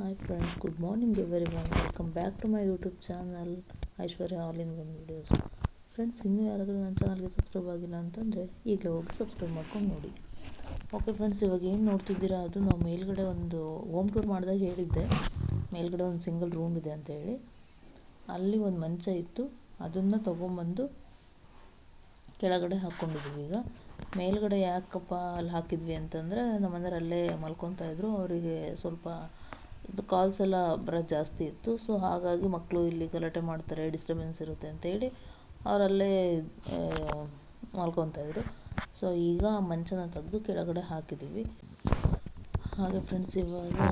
Hi friends, good morning everyone. Welcome back to my YouTube channel Aishwarya all in one videos. Friends, ಇನ್ನೂ ಯಾರಾದರೂ ನನ್ನ ಚಾನಲ್ಗೆ subscribe ಆಗಿಲ್ಲ ಅಂತಂದರೆ ಈಗಲೇ ಹೋಗಿ ಸಬ್ಸ್ಕ್ರೈಬ್ ಮಾಡ್ಕೊಂಡು ನೋಡಿ. ಓಕೆ ಫ್ರೆಂಡ್ಸ್, ಇವಾಗ ಏನು ನೋಡ್ತಿದ್ದೀರಾ ಅದು ನಾವು ಮೇಲ್ಗಡೆ ಒಂದು ಹೋಮ್ ಟೂರ್ ಮಾಡಿದಾಗ ಹೇಳಿದ್ದೆ, ಮೇಲ್ಗಡೆ ಒಂದು ಸಿಂಗಲ್ ರೂಮ್ ಇದೆ ಅಂತ ಹೇಳಿ. ಅಲ್ಲಿ ಒಂದು ಮಂಚ ಇತ್ತು, ಅದನ್ನು ತೊಗೊಂಬಂದು ಕೆಳಗಡೆ ಹಾಕ್ಕೊಂಡಿದ್ದೀವಿ. ಈಗ ಮೇಲ್ಗಡೆ ಯಾಕಪ್ಪ ಅಲ್ಲಿ ಹಾಕಿದ್ವಿ ಅಂತಂದರೆ ನಮ್ಮ ಮನೆಯವ್ರು ಅಲ್ಲೇ ಮಲ್ಕೊತಾಯಿದ್ರು. ಅವರಿಗೆ ಸ್ವಲ್ಪ ಇದು ಕಾಲ್ಸ್ ಎಲ್ಲ ಬರೋದು ಜಾಸ್ತಿ ಇತ್ತು. ಸೊ ಹಾಗಾಗಿ ಮಕ್ಕಳು ಇಲ್ಲಿ ಗಲಾಟೆ ಮಾಡ್ತಾರೆ, ಡಿಸ್ಟರ್ಬೆನ್ಸ್ ಇರುತ್ತೆ ಅಂತೇಳಿ ಅವರಲ್ಲೇ ಮಲ್ಕೊತಾಯಿದ್ರು. ಸೊ ಈಗ ಮಂಚನ ತೆಗೆದು ಕೆಳಗಡೆ ಹಾಕಿದ್ದೀವಿ. ಹಾಗೆ ಫ್ರೆಂಡ್ಸ್, ಇವಾಗ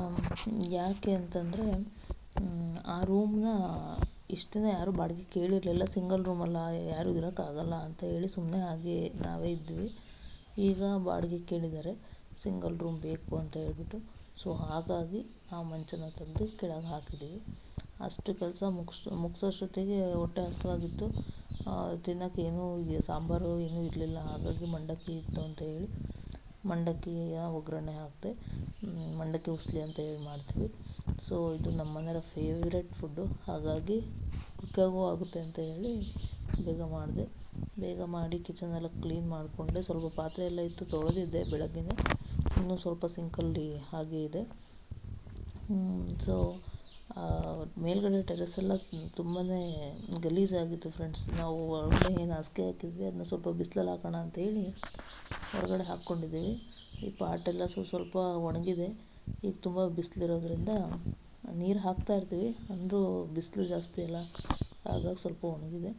ಯಾಕೆ ಅಂತಂದರೆ ಆ ರೂಮ್ನ ಇಷ್ಟು ದಿನ ಯಾರೂ ಬಾಡಿಗೆ ಕೇಳಿರಲಿಲ್ಲ. ಸಿಂಗಲ್ ರೂಮಲ್ಲ, ಯಾರೂ ಇರೋಕ್ಕಾಗಲ್ಲ ಅಂತ ಹೇಳಿ ಸುಮ್ಮನೆ ಹಾಗೆ ನಾವೇ ಇದ್ವಿ. ಈಗ ಬಾಡಿಗೆ ಕೇಳಿದ್ದಾರೆ, ಸಿಂಗಲ್ ರೂಮ್ ಬೇಕು ಅಂತ ಹೇಳ್ಬಿಟ್ಟು. ಸೊ ಹಾಗಾಗಿ ಆ ಮಂಚನ ತೆಗೆದು ಕೆಳಗೆ ಹಾಕಿದ್ದೀವಿ. ಅಷ್ಟು ಕೆಲಸ ಮುಗಿಸೋಷ್ಟೊತ್ತಿಗೆ ಹೊಟ್ಟೆ ಹಸಿವಾಗಿತ್ತು. ತಿನ್ನೋಕ್ಕೆ ಏನೂ ಸಾಂಬಾರು ಏನೂ ಇರಲಿಲ್ಲ. ಹಾಗಾಗಿ ಮಂಡಕ್ಕಿ ಇತ್ತು ಅಂತ ಹೇಳಿ ಮಂಡಕ್ಕಿಯ ಒಗ್ಗರಣೆ ಹಾಕಿದೆ. ಮಂಡಕ್ಕಿ ಉಸ್ಲಿ ಅಂತ ಹೇಳಿ ಮಾಡ್ತೀವಿ. ಸೊ ಇದು ನಮ್ಮ ಮನೆಯವರ ಫೇವ್ರೆಟ್ ಫುಡ್ಡು. ಹಾಗಾಗಿ ಕ್ವಿಕ್ಕಾಗೂ ಆಗುತ್ತೆ ಅಂತ ಹೇಳಿ ಬೇಗ ಮಾಡಿ ಕಿಚನೆಲ್ಲ ಕ್ಲೀನ್ ಮಾಡಿಕೊಂಡೆ. ಸ್ವಲ್ಪ ಪಾತ್ರೆ ಎಲ್ಲ ಇತ್ತು, ತೊಳೆದಿದ್ದೆ ಬೆಳಗ್ಗೆನೇ. ಇನ್ನೂ ಸ್ವಲ್ಪ ಸಿಂಕಲ್ಲಿ ಹಾಗೆ ಇದೆ. ಸೊ ಮೇಲ್ಗಡೆ ಟೆರೆಸೆಲ್ಲ ತುಂಬಾ ಗಲೀಜಾಗಿತ್ತು ಫ್ರೆಂಡ್ಸ್. ನಾವು ಹೊರಗಡೆ ಏನು ಹಾಸಿಗೆ ಹಾಕಿದ್ವಿ ಅದನ್ನ ಸ್ವಲ್ಪ ಬಿಸಿಲಲ್ಲಿ ಹಾಕೋಣ ಅಂತೇಳಿ ಹೊರಗಡೆ ಹಾಕ್ಕೊಂಡಿದ್ದೀವಿ. ಈ ಪಾಟೆಲ್ಲ ಸ್ವಲ್ಪ ಒಣಗಿದೆ. ಈಗ ತುಂಬ ಬಿಸಿಲಿರೋದ್ರಿಂದ ನೀರು ಹಾಕ್ತಾಯಿರ್ತೀವಿ, ಅಂದರೂ ಬಿಸಿಲು ಜಾಸ್ತಿ ಅಲ್ಲ, ಹಾಗಾಗಿ ಸ್ವಲ್ಪ ಒಣಗಿದೆ.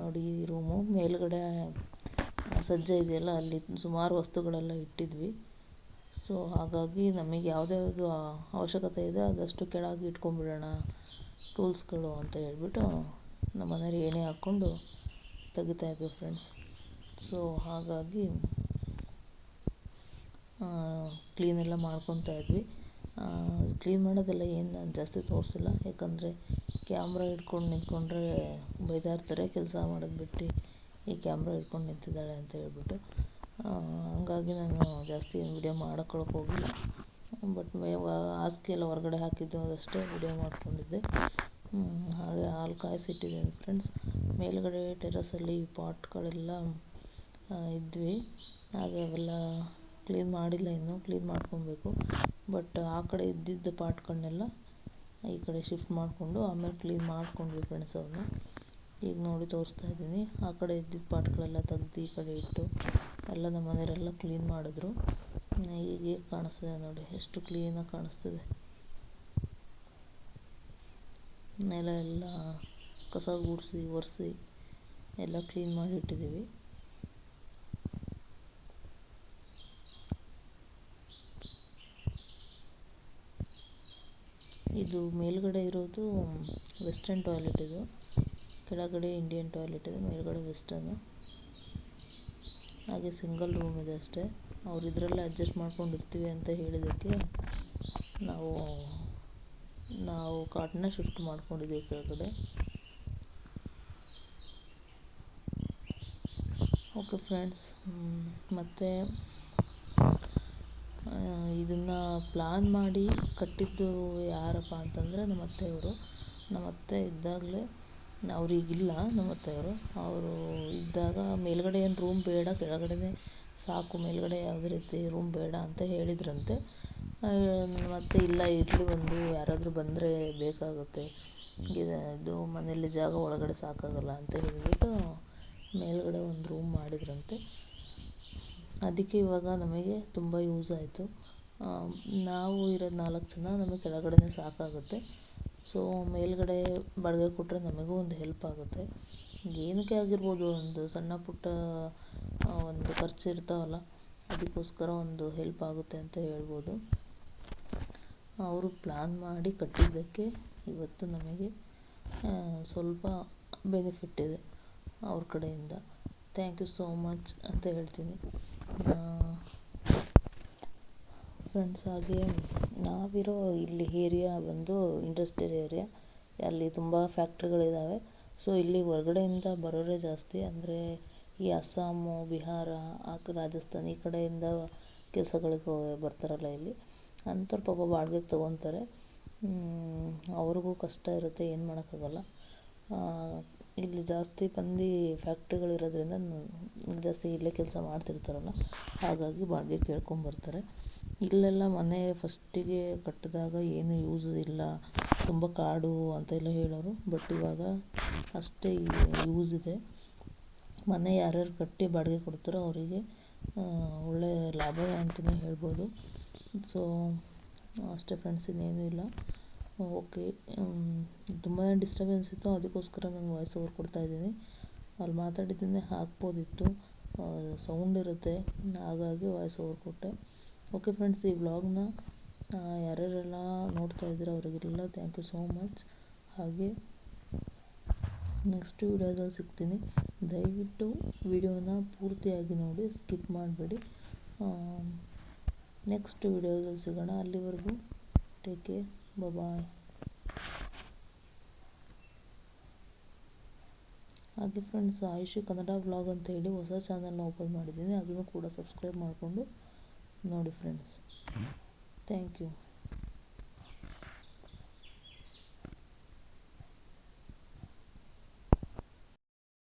ನೋಡಿ, ಈ ರೂಮು ಮೇಲ್ಗಡೆ ಸಜ್ಜೆ ಇದೆಯಲ್ಲ, ಅಲ್ಲಿ ಸುಮಾರು ವಸ್ತುಗಳೆಲ್ಲ ಇಟ್ಟಿದ್ವಿ. ಸೊ ಹಾಗಾಗಿ ನಮಗೆ ಯಾವುದ್ಯಾವುದು ಅವಶ್ಯಕತೆ ಇದೆ ಅದಷ್ಟು ಕೆಳಗೆ ಇಟ್ಕೊಂಡ್ಬಿಡೋಣ ಟೂಲ್ಸ್ಗಳು ಅಂತ ಹೇಳ್ಬಿಟ್ಟು ನಮ್ಮ ಮನೆಯವ್ರು ಏಣಿ ಹಾಕ್ಕೊಂಡು ತೆಗಿತಾಯಿದ್ವಿ ಫ್ರೆಂಡ್ಸ್. ಸೊ ಹಾಗಾಗಿ ಕ್ಲೀನೆಲ್ಲ ಮಾಡ್ಕೊತಾ ಇದ್ವಿ. ಕ್ಲೀನ್ ಮಾಡೋದೆಲ್ಲ ಏನು ನಾನು ಜಾಸ್ತಿ ತೋರಿಸಿಲ್ಲ, ಯಾಕಂದರೆ ಕ್ಯಾಮ್ರಾ ಹಿಡ್ಕೊಂಡು ನಿಂತ್ಕೊಂಡ್ರೆ ಬೈತಾ ಇರ್ತಾರೆ, ಕೆಲಸ ಮಾಡೋದು ಬಿಟ್ಟು ಈ ಕ್ಯಾಮ್ರಾ ಹಿಡ್ಕೊಂಡು ನಿಂತಿದ್ದಾಳೆ ಅಂತ ಹೇಳ್ಬಿಟ್ಟು. ಹಂಗಾಗಿ ನಾನು ಜಾಸ್ತಿ ವಿಡಿಯೋ ಮಾಡ್ಕೊಳಕ್ಕೆ ಹೋಗಿಲ್ಲ. ಬಟ್ ಹಾಸಿಗೆ ಎಲ್ಲ ಹೊರಗಡೆ ಹಾಕಿದ್ದು ಅದಷ್ಟೇ ವಿಡಿಯೋ ಮಾಡ್ಕೊಂಡಿದ್ದೆ. ಹಾಗೆ ಹಾಲು ಕಾಯಿಸಿಟ್ಟಿದ್ದೀನಿ ಫ್ರೆಂಡ್ಸ್. ಮೇಲ್ಗಡೆ ಟೆರಸಲ್ಲಿ ಪಾಟ್ಗಳೆಲ್ಲ ಇದ್ವಿ. ಹಾಗೆ ಅವೆಲ್ಲ ಕ್ಲೀನ್ ಮಾಡಿಲ್ಲ, ಇನ್ನೂ ಕ್ಲೀನ್ ಮಾಡ್ಕೊಬೇಕು. ಬಟ್ ಆ ಕಡೆ ಇದ್ದಿದ್ದ ಪಾಟ್ಗಳನ್ನೆಲ್ಲ ಈ ಕಡೆ ಶಿಫ್ಟ್ ಮಾಡಿಕೊಂಡು ಆಮೇಲೆ ಕ್ಲೀನ್ ಮಾಡ್ಕೊಂಡ್ವಿ ಫ್ರೆಂಡ್ಸ್. ಅವ್ರನ್ನ ಈಗ ನೋಡಿ ತೋರಿಸ್ತಾ ಇದ್ದೀನಿ. ಆ ಕಡೆ ಇದ್ದಿದ್ದ ಪಾಟ್ಗಳೆಲ್ಲ ತೆಗ್ದು ಈ ಕಡೆ ಇಟ್ಟು ಎಲ್ಲ ನಮ್ಮ ಮನೆಯವರೆಲ್ಲ ಕ್ಲೀನ್ ಮಾಡಿದ್ರು. ಈಗ ಹೇಗೆ ಕಾಣಿಸ್ತಿದೆ ನೋಡಿ, ಎಷ್ಟು ಕ್ಲೀನಾಗಿ ಕಾಣಿಸ್ತಿದೆ. ನೆಲ ಎಲ್ಲ ಕಸ ಗುಡಿಸಿ ಒರೆಸಿ ಎಲ್ಲ ಕ್ಲೀನ್ ಮಾಡಿ ಇಟ್ಟಿದ್ದೀವಿ. ಇದು ಮೇಲ್ಗಡೆ ಇರೋದು ವೆಸ್ಟರ್ನ್ ಟಾಯ್ಲೆಟ್, ಇದು ಕೆಳಗಡೆ ಇಂಡಿಯನ್ ಟಾಯ್ಲೆಟ್ ಇದೆ, ಮೇಲ್ಗಡೆ ವೆಸ್ಟರ್ನು. ಹಾಗೆ ಸಿಂಗಲ್ ರೂಮ್ ಇದೆ ಅಷ್ಟೇ. ಅವ್ರು ಇದರಲ್ಲೇ ಅಡ್ಜಸ್ಟ್ ಮಾಡ್ಕೊಂಡಿರ್ತೀವಿ ಅಂತ ಹೇಳಿದ್ದಕ್ಕೆ ನಾವು ಕಾಟನ್ನ ಶಿಫ್ಟ್ ಮಾಡ್ಕೊಂಡಿದ್ದೀವಿ ಕೆಳಗಡೆ. ಓಕೆ ಫ್ರೆಂಡ್ಸ್, ಮತ್ತು ಇದನ್ನು ಪ್ಲಾನ್ ಮಾಡಿ ಕಟ್ಟಿದ್ದು ಯಾರಪ್ಪ ಅಂತಂದರೆ ನಮ್ಮ ಅತ್ತೆಯವರು. ನಮ್ಮ ಅತ್ತೆ ಇದ್ದಾಗಲೇ, ಅವ್ರು ಈಗಿಲ್ಲ ನಮ್ಮ ಅತ್ತೆಯವರು. ಅವರು ಇದ್ದಾಗ ಮೇಲ್ಗಡೆ ಏನು ರೂಮ್ ಬೇಡ, ಕೆಳಗಡೆನೇ ಸಾಕು, ಮೇಲ್ಗಡೆ ಯಾವುದೇ ರೀತಿ ರೂಮ್ ಬೇಡ ಅಂತ ಹೇಳಿದ್ರಂತೆ. ಮತ್ತು ಇಲ್ಲ, ಇರಲಿ, ಒಂದು ಯಾರಾದರೂ ಬಂದರೆ ಬೇಕಾಗುತ್ತೆ, ಇದು ಮನೆಯಲ್ಲಿ ಜಾಗ ಒಳಗಡೆ ಸಾಕಾಗಲ್ಲ ಅಂತ ಹೇಳಿಬಿಟ್ಟು ಮೇಲ್ಗಡೆ ಒಂದು ರೂಮ್ ಮಾಡಿದ್ರಂತೆ. ಅದಕ್ಕೆ ಇವಾಗ ನಮಗೆ ತುಂಬ ಯೂಸ್ ಆಯಿತು. ನಾವು ಇರೋದು 4 ಜನ, ನಮಗೆ ಕೆಳಗಡೆನೇ ಸಾಕಾಗುತ್ತೆ. ಸೊ ಮೇಲ್ಗಡೆ ಬಾಡಿಗೆ ಕೊಟ್ಟರೆ ನಮಗೂ ಒಂದು ಹೆಲ್ಪ್ ಆಗುತ್ತೆ. ಏನಕ್ಕೆ ಆಗಿರ್ಬೋದು, ಒಂದು ಸಣ್ಣ ಪುಟ್ಟ ಒಂದು ಖರ್ಚು ಇರ್ತಾವಲ್ಲ, ಅದಕ್ಕೋಸ್ಕರ ಒಂದು ಹೆಲ್ಪ್ ಆಗುತ್ತೆ ಅಂತ ಹೇಳ್ಬೋದು. ಅವರು ಪ್ಲ್ಯಾನ್ ಮಾಡಿ ಕಟ್ಟಿದ್ದಕ್ಕೆ ಇವತ್ತು ನಮಗೆ ಸ್ವಲ್ಪ ಬೆನಿಫಿಟ್ ಇದೆ ಅವ್ರ ಕಡೆಯಿಂದ. ಥ್ಯಾಂಕ್ ಯು ಸೋ ಮಚ್ ಅಂತ ಹೇಳ್ತೀನಿ ಫ್ರೆಂಡ್ಸ್. ಹಾಗೆ ನಾವಿರೋ ಇಲ್ಲಿ ಏರಿಯಾ ಬಂದು ಇಂಡಸ್ಟ್ರಿಯಲ್ ಏರಿಯಾ, ಅಲ್ಲಿ ತುಂಬ ಫ್ಯಾಕ್ಟ್ರಿಗಳಿದ್ದಾವೆ. ಸೊ ಇಲ್ಲಿ ಹೊರಗಡೆಯಿಂದ ಬರೋರೇ ಜಾಸ್ತಿ, ಅಂದರೆ ಈ ಅಸ್ಸಾಮು, ಬಿಹಾರ, ರಾಜಸ್ಥಾನ್ ಈ ಕಡೆಯಿಂದ ಕೆಲಸಗಳಿಗೆ ಬರ್ತಾರಲ್ಲ ಇಲ್ಲಿ ಅಂಥವ್ರು ಪಾಪ ಬಾಡಿಗೆಗೆ ತೊಗೊತಾರೆ. ಅವ್ರಿಗೂ ಕಷ್ಟ ಇರುತ್ತೆ, ಏನು ಮಾಡೋಕ್ಕಾಗಲ್ಲ. ಇಲ್ಲಿ ಜಾಸ್ತಿ ಮಂದಿ ಫ್ಯಾಕ್ಟ್ರಿಗಳಿರೋದ್ರಿಂದ ಜಾಸ್ತಿ ಇಲ್ಲೇ ಕೆಲಸ ಮಾಡ್ತಿರ್ತಾರಲ್ಲ, ಹಾಗಾಗಿ ಬಾಡಿಗೆ ಕೇಳ್ಕೊಂಬರ್ತಾರೆ. ಇಲ್ಲೆಲ್ಲ ಮನೆ ಫಸ್ಟಿಗೆ ಕಟ್ಟಿದಾಗ ಏನು ಯೂಸ್ ಇಲ್ಲ, ತುಂಬ ಕಾಡು ಅಂತೆಲ್ಲ ಹೇಳೋರು. ಬಟ್ ಇವಾಗ ಅಷ್ಟೇ ಯೂಸ್ ಇದೆ. ಮನೆ ಯಾರ್ಯಾರು ಕಟ್ಟಿ ಬಾಡಿಗೆ ಕೊಡ್ತಾರೋ ಅವರಿಗೆ ಒಳ್ಳೆ ಲಾಭವೇ ಅಂತಲೇ ಹೇಳ್ಬೋದು. ಸೊ ಅಷ್ಟೇ ಫ್ರೆಂಡ್ಸ್, ಇನ್ನೇನೂ ಇಲ್ಲ. ಓಕೆ, ತುಂಬ ಡಿಸ್ಟರ್ಬೆನ್ಸ್ ಇತ್ತು, ಅದಕ್ಕೋಸ್ಕರ ನಾನು ವಾಯ್ಸ್ ಓವರ್ ಕೊಡ್ತಾಯಿದ್ದೀನಿ. ಅಲ್ಲಿ ಮಾತಾಡಿದ್ದನ್ನೇ ಹಾಕ್ಬೋದಿತ್ತು, ಸೌಂಡ್ ಇರುತ್ತೆ, ಹಾಗಾಗಿ ವಾಯ್ಸ್ ಓವರ್ ಕೊಟ್ಟೆ. ಓಕೆ ಫ್ರೆಂಡ್ಸ್, ಈ ವ್ಲಾಗ್ನ ಯಾರ್ಯಾರೆಲ್ಲ ನೋಡ್ತಾ ಇದ್ದೀರೋ ಅವರಿಗೆಲ್ಲ ಥ್ಯಾಂಕ್ ಯು ಸೋ ಮಚ್. ಹಾಗೆ ನೆಕ್ಸ್ಟ್ ವಿಡಿಯೋದಲ್ಲಿ ಸಿಗ್ತೀನಿ. ದಯವಿಟ್ಟು ವಿಡಿಯೋನ ಪೂರ್ತಿಯಾಗಿ ನೋಡಿ, ಸ್ಕಿಪ್ ಮಾಡಬೇಡಿ. ನೆಕ್ಸ್ಟ್ ವಿಡಿಯೋದಲ್ಲಿ ಸಿಗೋಣ. ಅಲ್ಲಿವರೆಗೂ ಟೇಕ್ ಕೇರ್, ಬಾಯ್. ಹಾಗೆ ಫ್ರೆಂಡ್ಸ್, ಆಯುಷಿ ಕನ್ನಡ ವ್ಲಾಗ್ ಅಂತ ಹೇಳಿ ಹೊಸ ಚಾನಲ್ನ ಓಪನ್ ಮಾಡಿದ್ದೀನಿ, ಅದನ್ನು ಕೂಡ ಸಬ್ಸ್ಕ್ರೈಬ್ ಮಾಡಿಕೊಂಡು ನೋಡಿ ಫ್ರೆಂಡ್ಸ್. Thank you.